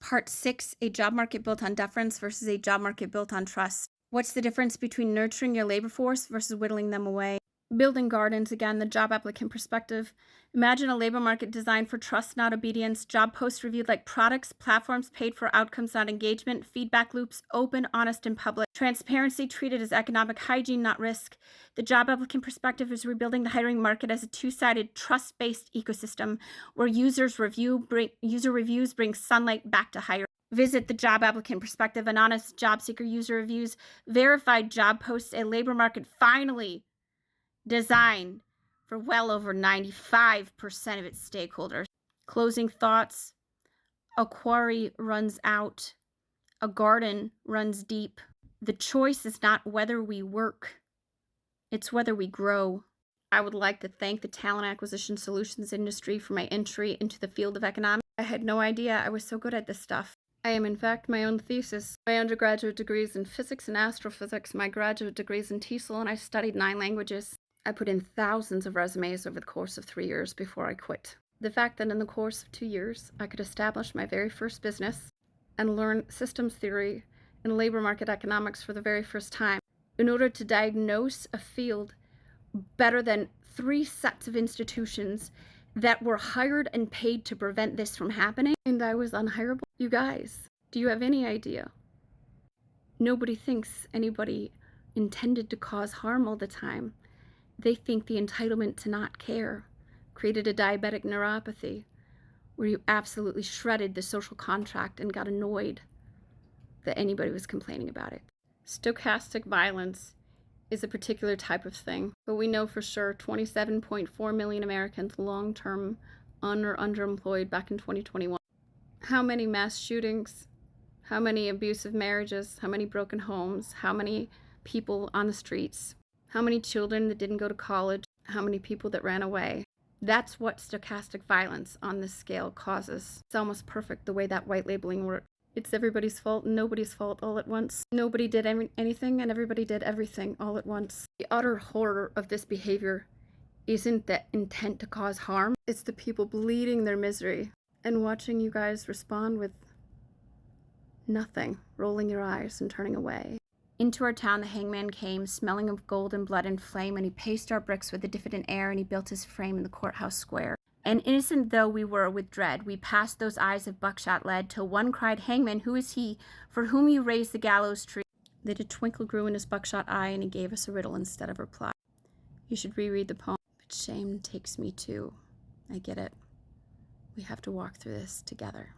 Part 6, a job market built on deference versus a job market built on trust. What's the difference between nurturing your labor force versus whittling them away? Building gardens, again, the job applicant perspective. Imagine a labor market designed for trust, not obedience. Job posts reviewed like products, platforms paid for outcomes, not engagement. Feedback loops open, honest, and public. Transparency treated as economic hygiene, not risk. The job applicant perspective is rebuilding the hiring market as a two-sided, trust-based ecosystem where user reviews bring sunlight back to hiring. Visit the job applicant perspective, an honest job seeker user reviews, verified job posts, a labor market finally designed for well over 95% of its stakeholders. Closing thoughts. A quarry runs out. A garden runs deep. The choice is not whether we work, it's whether we grow. I would like to thank the talent acquisition solutions industry for my entry into the field of economics. I had no idea I was so good at this stuff. I am in fact my own thesis. My undergraduate degrees in physics and astrophysics, my graduate degrees in TESOL, and I studied 9 languages. I put in thousands of resumes over the course of 3 years before I quit. The fact that in the course of 2 years, I could establish my very first business and learn systems theory and labor market economics for the very first time in order to diagnose a field better than 3 sets of institutions that were hired and paid to prevent this from happening, and I was unhireable. You guys, do you have any idea? Nobody thinks anybody intended to cause harm all the time. They think the entitlement to not care created a diabetic neuropathy where you absolutely shredded the social contract and got annoyed that anybody was complaining about it. Stochastic violence is a particular type of thing, but we know for sure 27.4 million Americans long-term or underemployed back in 2021. How many mass shootings, how many abusive marriages, how many broken homes, how many people on the streets, how many children that didn't go to college, how many people that ran away. That's what stochastic violence on this scale causes. It's almost perfect the way that white labeling works. It's everybody's fault and nobody's fault all at once. Nobody did anything and everybody did everything all at once. The utter horror of this behavior isn't the intent to cause harm. It's the people bleeding their misery and watching you guys respond with nothing, rolling your eyes and turning away. Into our town the hangman came, smelling of gold and blood and flame, and he paced our bricks with a diffident air, and he built his frame in the courthouse square. And innocent though we were with dread, we passed those eyes of buckshot lead, till one cried, "Hangman, who is he for whom you raised the gallows tree?" That a twinkle grew in his buckshot eye, and he gave us a riddle instead of reply. You should reread the poem. But shame takes me too. I get it. We have to walk through this together.